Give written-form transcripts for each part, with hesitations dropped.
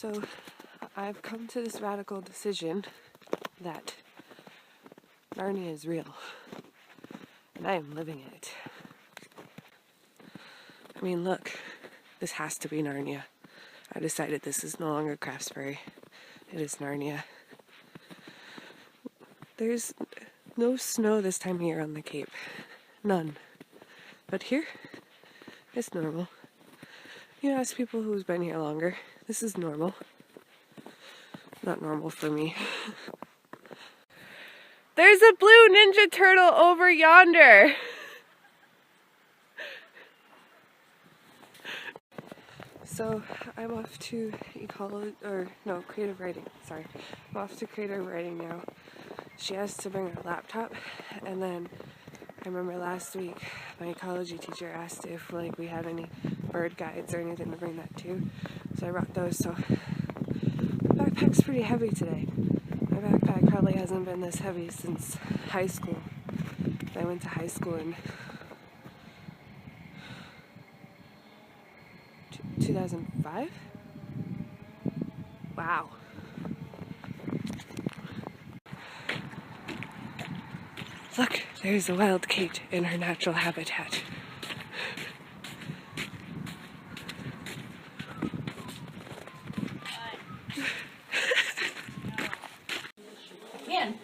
So I've come to this radical decision that Narnia is real, and I am living it. I mean, look, this has to be Narnia. I decided this is no longer Craftsbury. It is Narnia. There's no snow this time of year on the Cape. None. But here, it's normal. You ask people who's been here longer, this is normal. Not normal for me. There's a blue Ninja Turtle over yonder! So I'm off to creative writing, sorry. I'm off to creative writing now. She has to bring her laptop, and then I remember last week my ecology teacher asked if we had any bird guides or anything to bring that too. So I brought those, so my backpack's pretty heavy today. My backpack probably hasn't been this heavy since high school. I went to high school in 2005? Wow. Look, there's a wild Kate in her natural habitat. Man.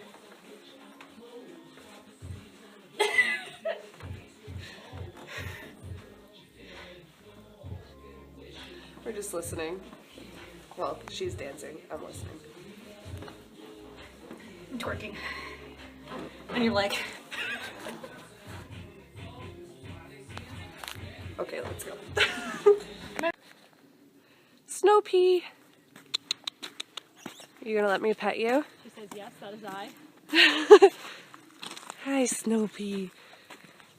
We're just listening. Well, she's dancing. I'm listening. I'm twerking. And you're like... Okay, let's go. Snow Pea! You gonna let me pet you? She says yes, that is I. Hi, Snow Pea.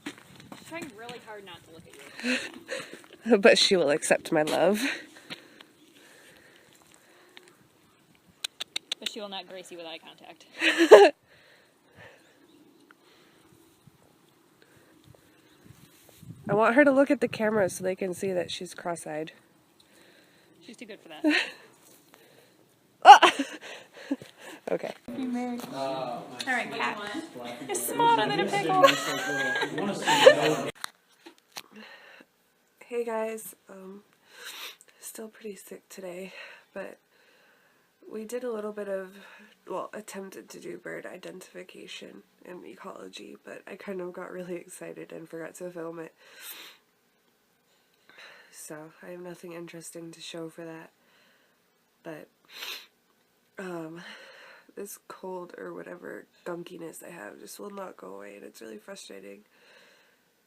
She's trying really hard not to look at you. But she will accept my love. But she will not grace you with eye contact. I want her to look at the camera so they can see that she's cross-eyed. She's too good for that. Ah! Okay. Alright, cat. You're smarter than a pickle. Hey guys, still pretty sick today, but we did a little bit of, attempted to do bird identification in ecology, but I kind of got really excited and forgot to film it. So I have nothing interesting to show for that, but this cold or whatever gunkiness I have just will not go away, and it's really frustrating.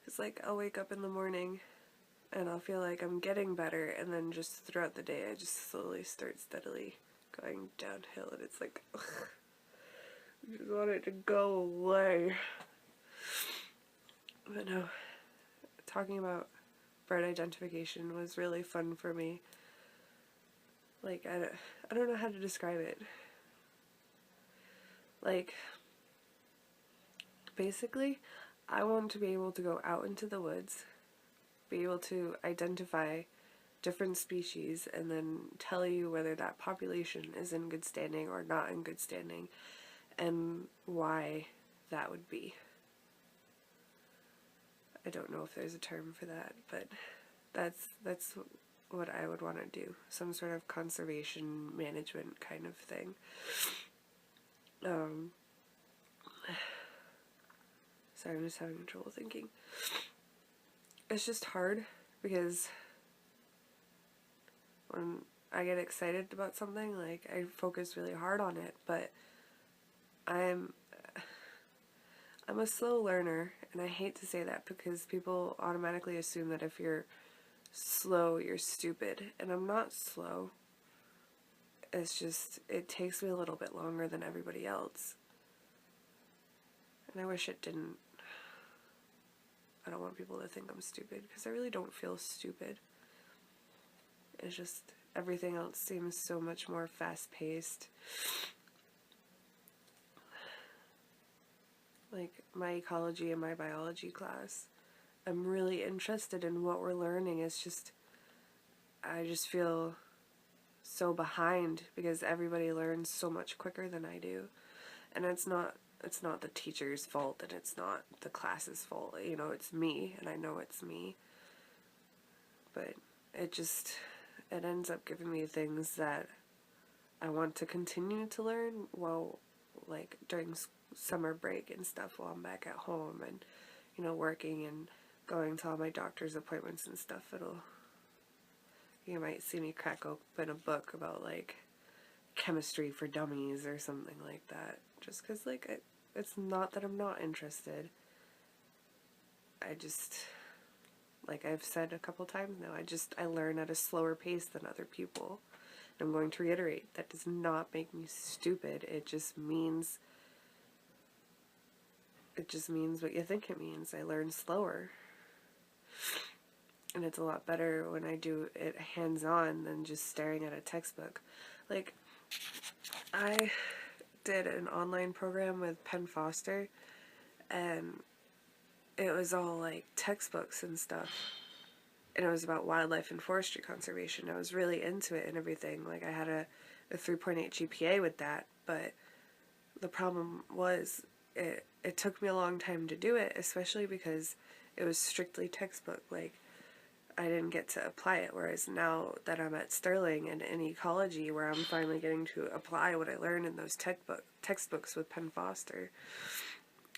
It's like I'll wake up in the morning and I'll feel like I'm getting better, and then just throughout the day I just slowly start steadily going downhill, and it's like, ugh, I just want it to go away. But no, talking about bird identification was really fun for me. Like, I don't know how to describe it. Like, basically, I want to be able to go out into the woods, be able to identify different species, and then tell you whether that population is in good standing or not in good standing, and why that would be. I don't know if there's a term for that, but that's what I would want to do. Some sort of conservation management kind of thing. Sorry, I'm just having trouble thinking. It's just hard because when I get excited about something, like, I focus really hard on it, but I'm a slow learner, and I hate to say that because people automatically assume that if you're slow, you're stupid, and I'm not slow. It's just, it takes me a little bit longer than everybody else. And I wish it didn't. I don't want people to think I'm stupid, because I really don't feel stupid. It's just, everything else seems so much more fast-paced. Like, my ecology and my biology class, I'm really interested in what we're learning. It's just, I just feel so behind because everybody learns so much quicker than I do. And it's not the teacher's fault and it's not the class's fault. You know, it's me, and I know it's me. But it ends up giving me things that I want to continue to learn while, like, during summer break and stuff while I'm back at home and, you know, working and going to all my doctor's appointments and stuff. You might see me crack open a book about, like, chemistry for dummies or something like that. Just because, like, it's not that I'm not interested. I just, like I've said a couple times now, I learn at a slower pace than other people. And I'm going to reiterate, that does not make me stupid. It just means what you think it means. I learn slower. And it's a lot better when I do it hands-on than just staring at a textbook. Like, I did an online program with Penn Foster, and it was all, like, textbooks and stuff. And it was about wildlife and forestry conservation. I was really into it and everything. Like, I had a 3.8 GPA with that, but the problem was it took me a long time to do it, especially because it was strictly textbook. Like, I didn't get to apply it, whereas now that I'm at Sterling and in ecology, where I'm finally getting to apply what I learned in those textbooks with Penn Foster,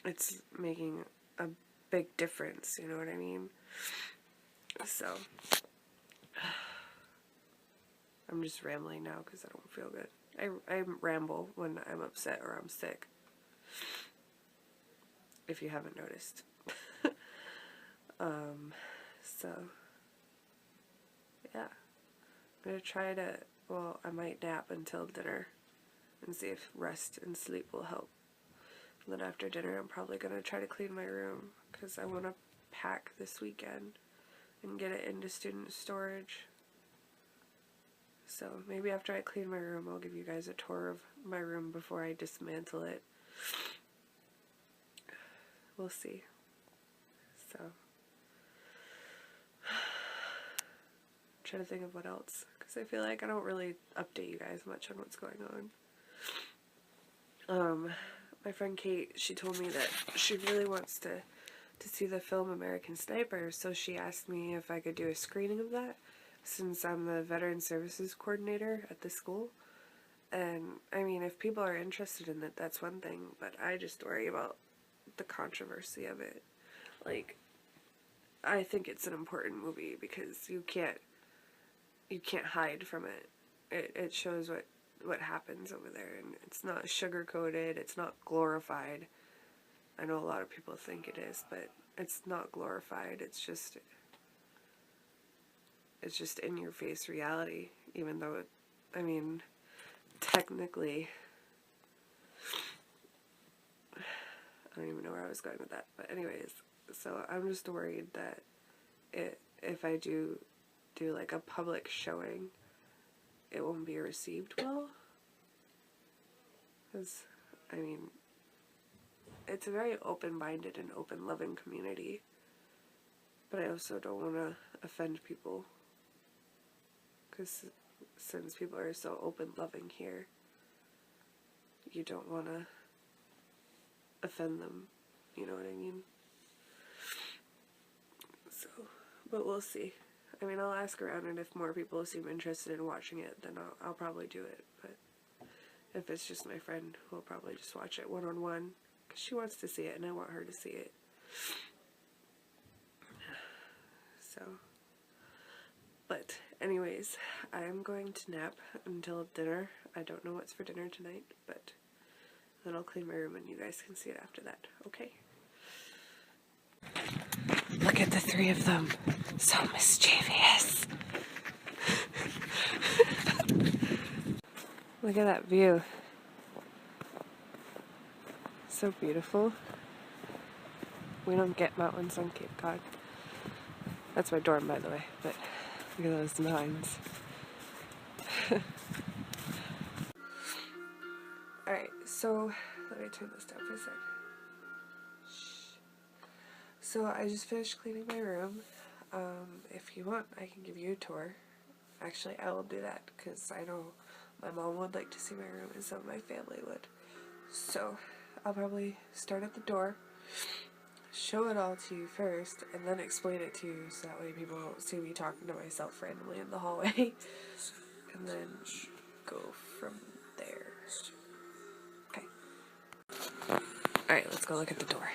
it's making a big difference, you know what I mean? So, I'm just rambling now because I don't feel good. I ramble when I'm upset or I'm sick, if you haven't noticed. So, yeah. I'm going to try to, well, I might nap until dinner and see if rest and sleep will help. And then after dinner, I'm probably going to try to clean my room because I want to pack this weekend and get it into student storage. So maybe after I clean my room, I'll give you guys a tour of my room before I dismantle it. We'll see. So, trying to think of what else, because I feel like I don't really update you guys much on what's going on. My friend Kate, she told me that she really wants to see the film American Sniper, so she asked me if I could do a screening of that, since I'm the Veteran Services Coordinator at the school. And, I mean, if people are interested in it, that's one thing, but I just worry about the controversy of it. Like, I think it's an important movie because you can't hide from it. It shows what happens over there, and it's not sugar-coated, it's not glorified. I know a lot of people think it is, but it's not glorified. It's just in your face reality, even though I mean, technically, I don't even know where I was going with that, but anyways, so I'm just worried that if I do like a public showing, it won't be received well, because, I mean, it's a very open-minded and open-loving community, but I also don't want to offend people, because since people are so open-loving here, you don't want to offend them, you know what I mean? So, but we'll see. I mean, I'll ask around, and if more people seem interested in watching it, then I'll probably do it, but if it's just my friend, we'll probably just watch it one-on-one, because she wants to see it, and I want her to see it. So, but anyways, I am going to nap until dinner. I don't know what's for dinner tonight, but then I'll clean my room and you guys can see it after that, okay? Look at the three of them. So mischievous. Look at that view. So beautiful. We don't get mountains on Cape Cod. That's my dorm, by the way, but look at those mountains. Alright, so let me turn this down for a sec. So I just finished cleaning my room. If you want, I can give you a tour. Actually, I will do that because I know my mom would like to see my room and some of my family would. So I'll probably start at the door, show it all to you first, and then explain it to you so that way people don't see me talking to myself randomly in the hallway. And then go from there. Okay. Alright, let's go look at the door.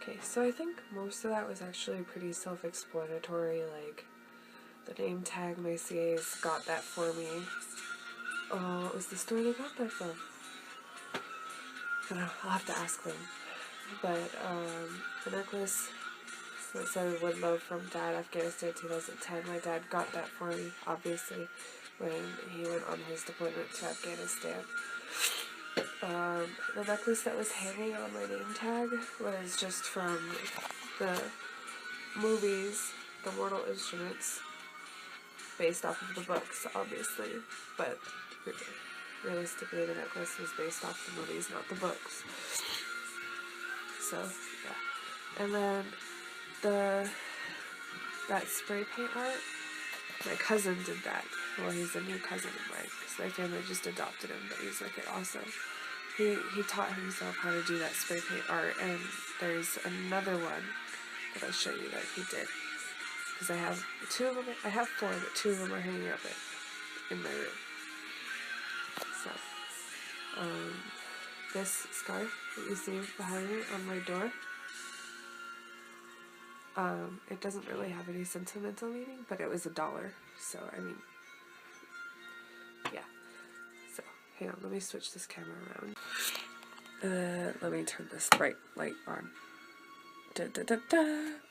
Okay, so I think most of that was actually pretty self-explanatory, like the name tag, my CAs got that for me. Oh, what was the store they got that from? I don't know, I'll have to ask them. But, the necklace that said "Would Love" from Dad, Afghanistan 2010, my dad got that for me, obviously, when he went on his deployment to Afghanistan. The necklace that was hanging on my name tag was just from the movies, The Mortal Instruments, based off of the books, obviously, but realistically the necklace was based off the movies, not the books. So, yeah. And then that spray paint art, my cousin did that. Well, he's a new cousin of mine, because my family just adopted him, but he's wicked awesome. He taught himself how to do that spray paint art, and there's another one that I'll show you that he did. Because I have two of them, I have four, but two of them are hanging up in my room. So, this scarf that you see behind me on my door, it doesn't really have any sentimental meaning, but it was $1, so, I mean, yeah. So, hang on, let me switch this camera around. Let me turn this bright light on.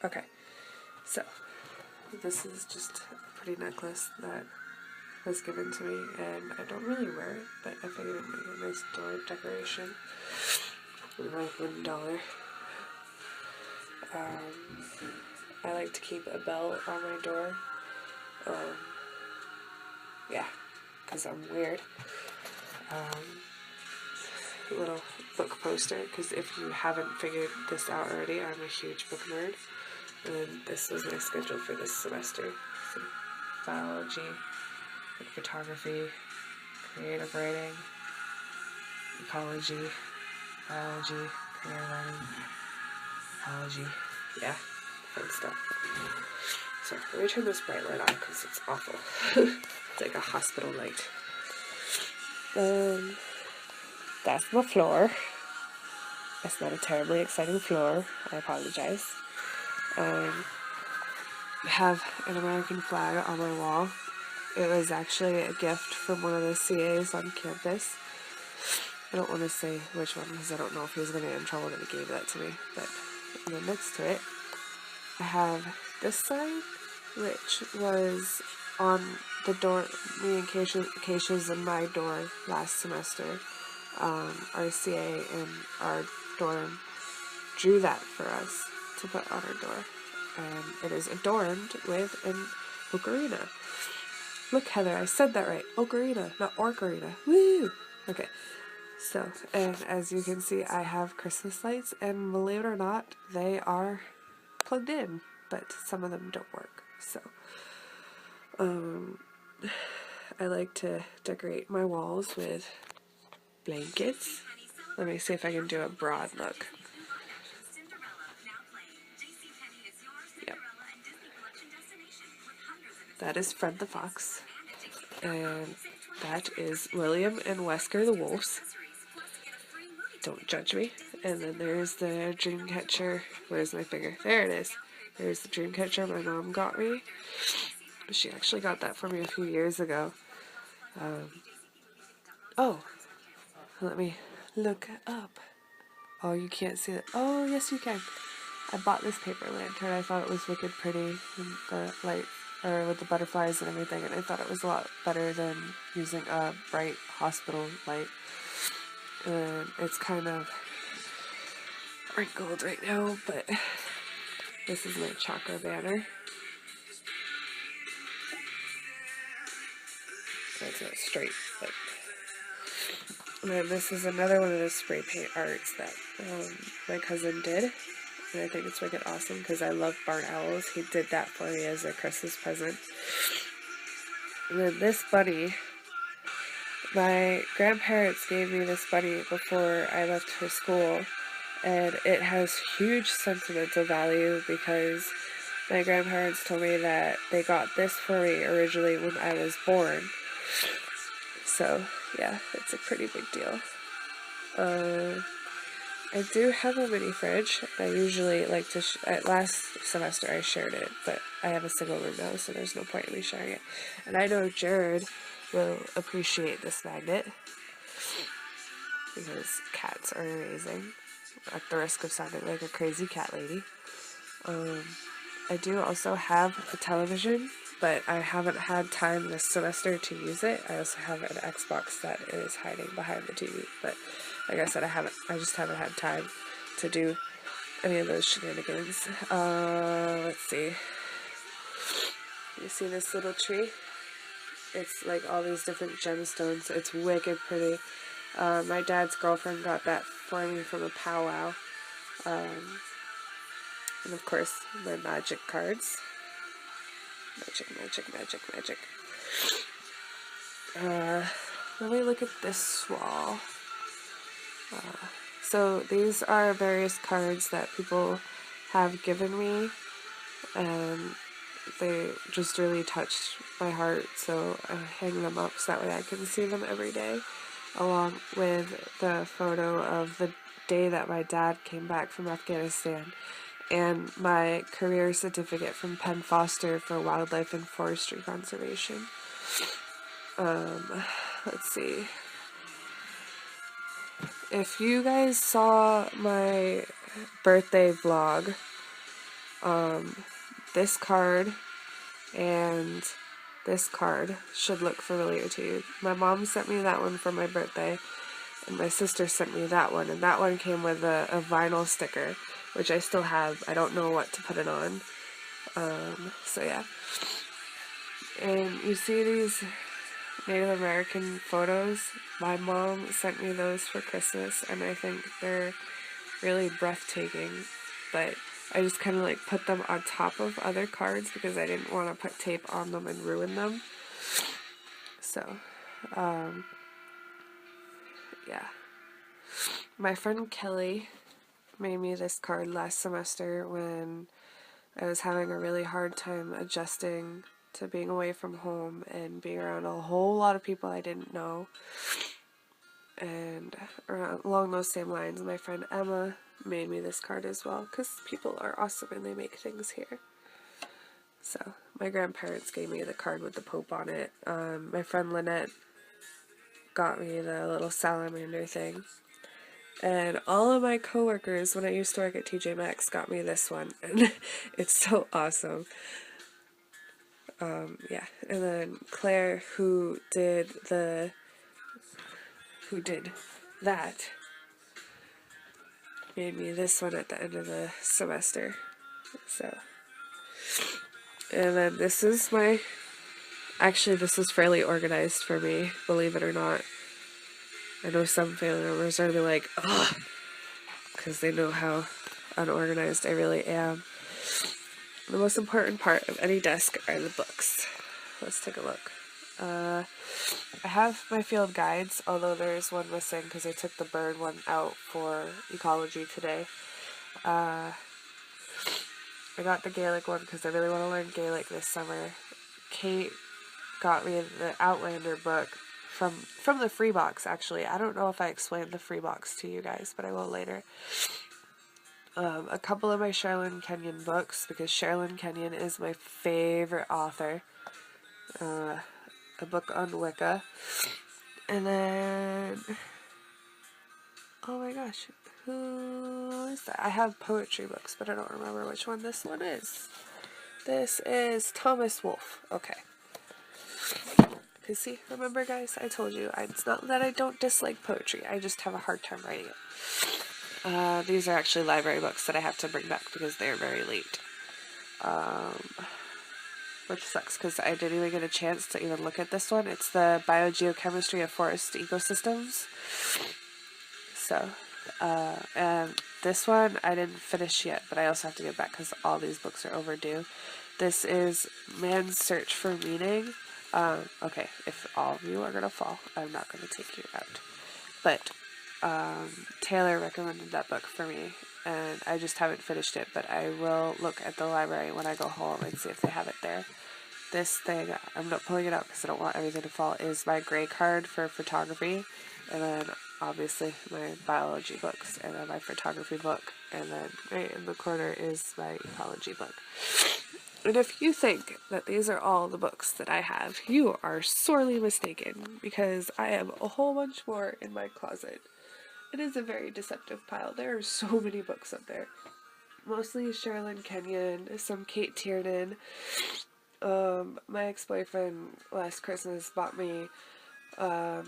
Okay, so, this is just a pretty necklace that was given to me, and I don't really wear it, but I figured it might be a nice door decoration with my $1. I like to keep a bell on my door, yeah, because I'm weird. Little book poster, because if you haven't figured this out already, I'm a huge book nerd, and this was my schedule for this semester. So, biology, photography, creative writing, ecology, biology, creative writing, biology, yeah, fun stuff. So, let me turn this bright light on because it's awful. It's like a hospital light. That's my floor. It's not a terribly exciting floor. I apologize. I have an American flag on my wall. It was actually a gift from one of the CAs on campus. I don't want to say which one because I don't know if he was going to get in trouble that he gave that to me. But and then next to it, I have this sign, which was on the door, me and Keisha's and my door last semester. Our CA in our dorm drew that for us to put on our door. And it is adorned with an ocarina. Look, Heather, I said that right. Ocarina, not orcarina. Woo! Okay. So, and as you can see, I have Christmas lights, and believe it or not, they are plugged in, but some of them don't work. So, I like to decorate my walls with blankets. Let me see if I can do a broad look. Yep. That is Fred the Fox. And that is William and Wesker the Wolves. Don't judge me. And then there's the dream catcher. Where's my finger? There it is. There's the dream catcher my mom got me. She actually got that for me a few years ago. Oh, let me look up. Oh, you can't see it. Oh, yes you can. I bought this paper lantern. I thought it was wicked pretty, and the light, or with the butterflies and everything, and I thought it was a lot better than using a bright hospital light. And it's kind of wrinkled right now, but this is my chakra banner. That's not straight, but... And then this is another one of the spray paint arts that my cousin did. And I think it's wicked awesome because I love barn owls. He did that for me as a Christmas present. And then this bunny, my grandparents gave me this bunny before I left for school. And it has huge sentimental value because my grandparents told me that they got this for me originally when I was born. So, yeah, it's a pretty big deal. I do have a mini fridge. I usually like to, last semester I shared it, but I have a single room now, so there's no point in me sharing it. And I know Jared will appreciate this magnet, because cats are amazing, at the risk of sounding like a crazy cat lady. I do also have a television, but I haven't had time this semester to use it. I also have an Xbox that is hiding behind the TV, but like I said, I just haven't had time to do any of those shenanigans. Let's see. You see this little tree? It's like all these different gemstones. It's wicked pretty. My dad's girlfriend got that for me from a powwow. And of course, my magic cards. Magic. Let me look at this wall. So these are various cards that people have given me, and they just really touched my heart, so I hang them up so that way I can see them every day, along with the photo of the day that my dad came back from Afghanistan, and my career certificate from Penn Foster for wildlife and forestry conservation. Let's see. If you guys saw my birthday vlog, this card and this card should look familiar to you. My mom sent me that one for my birthday, and my sister sent me that one, and that one came with a vinyl sticker, which I still have. I don't know what to put it on. So yeah. And you see these Native American photos? My mom sent me those for Christmas, and I think they're really breathtaking, but I just kind of like put them on top of other cards because I didn't want to put tape on them and ruin them. So, yeah. My friend Kelly made me this card last semester when I was having a really hard time adjusting to being away from home and being around a whole lot of people I didn't know. And along those same lines, my friend Emma made me this card as well, because people are awesome and they make things here. So, my grandparents gave me the card with the Pope on it. My friend Lynette got me the little salamander thing. And all of my coworkers, when I used to work at TJ Maxx, got me this one. And it's so awesome. Yeah. And then Claire, who did that, made me this one at the end of the semester. So, and then this is actually this is fairly organized for me, believe it or not. I know some family members are gonna be like, ugh, because they know how unorganized I really am. The most important part of any desk are the books. Let's take a look. I have my field guides, although there is one missing because I took the bird one out for ecology today. I got the Gaelic one because I really want to learn Gaelic this summer. Kate got me the Outlander book from the free box, actually. I don't know if I explained the free box to you guys, but I will later. A couple of my Sherilyn Kenyon books, because Sherilyn Kenyon is my favorite author. A book on Wicca. And then, oh my gosh, Who is that? I have poetry books, but I don't remember which one this one is. This is Thomas Wolfe. Okay. Because see, remember guys, I told you, it's not that I don't dislike poetry, I just have a hard time writing it. These are actually library books that I have to bring back because they're very late. Which sucks because I didn't even get a chance to even look at this one. It's the Biogeochemistry of Forest Ecosystems. So, and this one I didn't finish yet, but I also have to get back because all these books are overdue. This is Man's Search for Meaning. Okay, if all of you are going to fall, I'm not going to take you out. But Taylor recommended that book for me, and I just haven't finished it, but I will look at the library when I go home and see if they have it there. This thing, I'm not pulling it out because I don't want everything to fall, is my gray card for photography, and then obviously my biology books, and then my photography book, and then right in the corner is my ecology book. And if you think that these are all the books that I have, you are sorely mistaken, because I have a whole bunch more in my closet. It is a very deceptive pile. There are so many books up there. Mostly Sherilyn Kenyon, some Kate Tiernan. My ex-boyfriend last Christmas bought me the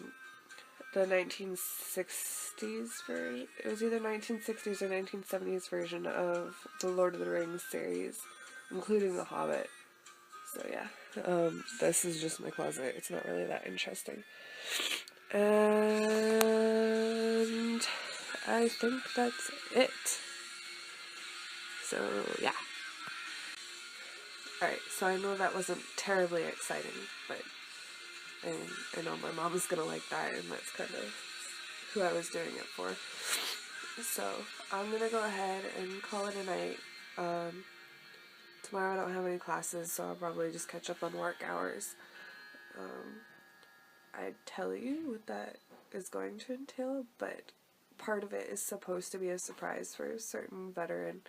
1960s version. It was either 1960s or 1970s version of the Lord of the Rings series, including The Hobbit. So yeah, this is just my closet. It's not really that interesting. And I think that's it. So yeah. Alright, so I know that wasn't terribly exciting, but I know my mom's gonna like that, and that's kind of who I was doing it for. So I'm gonna go ahead and call it a night. Tomorrow I don't have any classes, so I'll probably just catch up on work hours. I'd tell you what that is going to entail, but part of it is supposed to be a surprise for a certain veteran,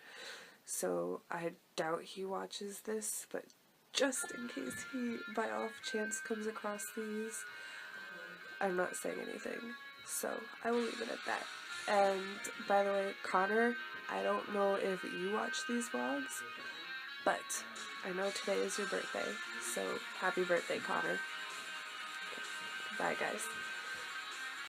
so I doubt he watches this, but just in case he by off chance comes across these, I'm not saying anything, so I will leave it at that. And by the way, Connor, I don't know if you watch these vlogs, but I know today is your birthday, so happy birthday, Connor. Bye, guys.